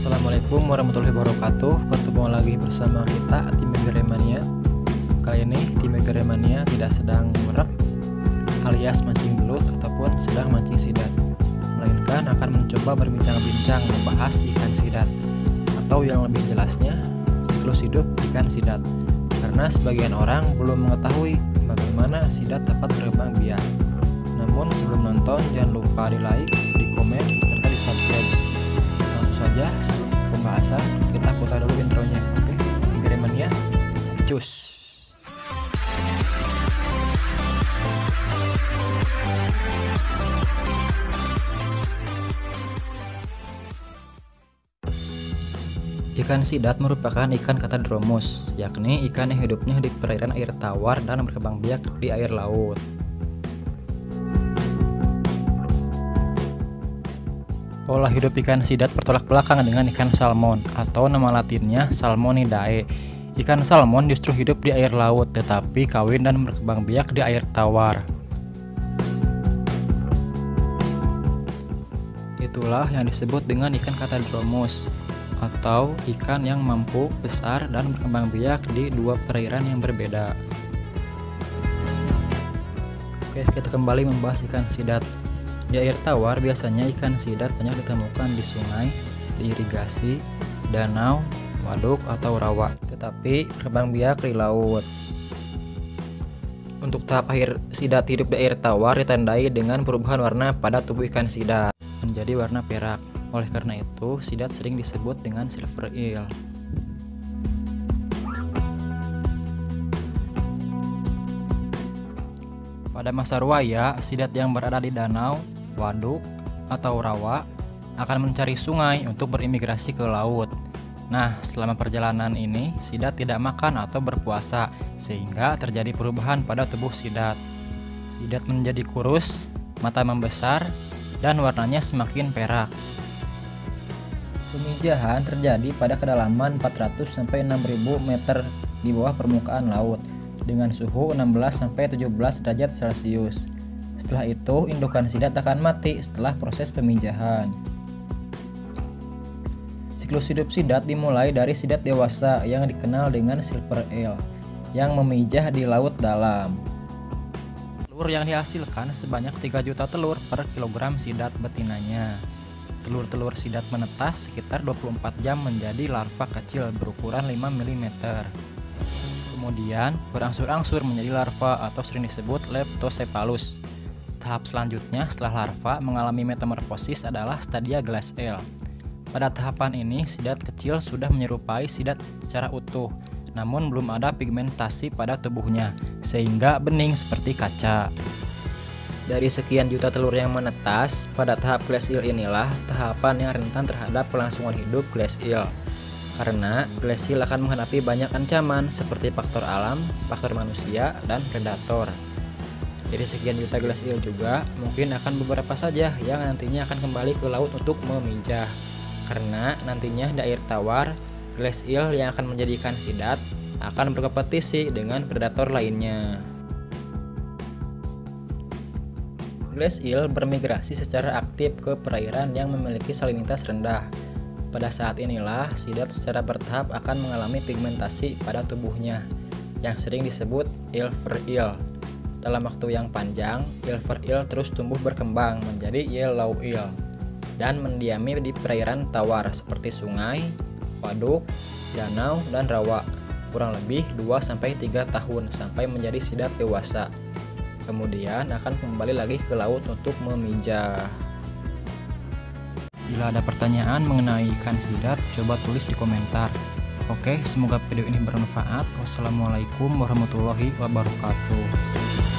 Assalamualaikum warahmatullahi wabarakatuh. Bertemu lagi bersama kita tim Megaremania. Kali ini tim Megaremania tidak sedang merak alias mancing belut ataupun sedang mancing sidat, melainkan akan mencoba berbincang-bincang membahas ikan sidat, atau yang lebih jelasnya siklus hidup ikan sidat. Karena sebagian orang belum mengetahui bagaimana sidat dapat berkembang biak. Namun sebelum nonton jangan lupa di like, di komen, serta di subscribe. Langsung saja sebelum pembahasan kita putar dulu intronya. Oke, Megaremania, cus. Ikan sidat merupakan ikan Catadromus, yakni ikan yang hidupnya di perairan air tawar dan berkembang biak di air laut. Pola hidup ikan sidat bertolak belakang dengan ikan salmon, atau nama latinnya Salmonidae. Ikan salmon justru hidup di air laut, tetapi kawin dan berkembang biak di air tawar. Itulah yang disebut dengan ikan Catadromus, atau ikan yang mampu besar dan berkembang biak di dua perairan yang berbeda. Oke, kita kembali membahas ikan sidat. Di air tawar biasanya ikan sidat banyak ditemukan di sungai, di irigasi, danau, waduk, atau rawa, tetapi berkembang biak di laut. Untuk tahap akhir sidat hidup di air tawar ditandai dengan perubahan warna pada tubuh ikan sidat menjadi warna perak. Oleh karena itu, sidat sering disebut dengan silver eel. Pada masa ruaya, sidat yang berada di danau, waduk, atau rawa akan mencari sungai untuk berimigrasi ke laut. Nah, selama perjalanan ini, sidat tidak makan atau berpuasa, sehingga terjadi perubahan pada tubuh sidat. Sidat menjadi kurus, mata membesar, dan warnanya semakin perak. Pemijahan terjadi pada kedalaman 400-6.000 meter di bawah permukaan laut dengan suhu 16-17 derajat Celcius. Setelah itu, indukan sidat akan mati setelah proses pemijahan. Siklus hidup sidat dimulai dari sidat dewasa yang dikenal dengan silver eel yang memijah di laut dalam. Telur yang dihasilkan sebanyak 3 juta telur per kilogram sidat betinanya. Telur-telur sidat menetas sekitar 24 jam menjadi larva kecil berukuran 5 mm. Kemudian berangsur-angsur menjadi larva atau sering disebut Leptocephalus. Tahap selanjutnya setelah larva mengalami metamorfosis adalah stadia glass eel. Pada tahapan ini sidat kecil sudah menyerupai sidat secara utuh, namun belum ada pigmentasi pada tubuhnya sehingga bening seperti kaca. Dari sekian juta telur yang menetas, pada tahap glass eel inilah tahapan yang rentan terhadap kelangsungan hidup glass eel. Karena glass eel akan menghadapi banyak ancaman seperti faktor alam, faktor manusia, dan predator. Dari sekian juta glass eel juga, mungkin akan beberapa saja yang nantinya akan kembali ke laut untuk memijah. Karena nantinya di air tawar, glass eel yang akan menjadi ikan sidat akan berkompetisi dengan predator lainnya. Glass eel bermigrasi secara aktif ke perairan yang memiliki salinitas rendah. Pada saat inilah sidat secara bertahap akan mengalami pigmentasi pada tubuhnya yang sering disebut silver eel. Dalam waktu yang panjang, silver eel terus tumbuh berkembang menjadi yellow eel dan mendiami di perairan tawar seperti sungai, waduk, danau, dan rawa kurang lebih 2-3 tahun sampai menjadi sidat dewasa. Kemudian akan kembali lagi ke laut untuk memijah. Bila ada pertanyaan mengenai ikan sidat, coba tulis di komentar. Oke, semoga video ini bermanfaat. Wassalamualaikum warahmatullahi wabarakatuh.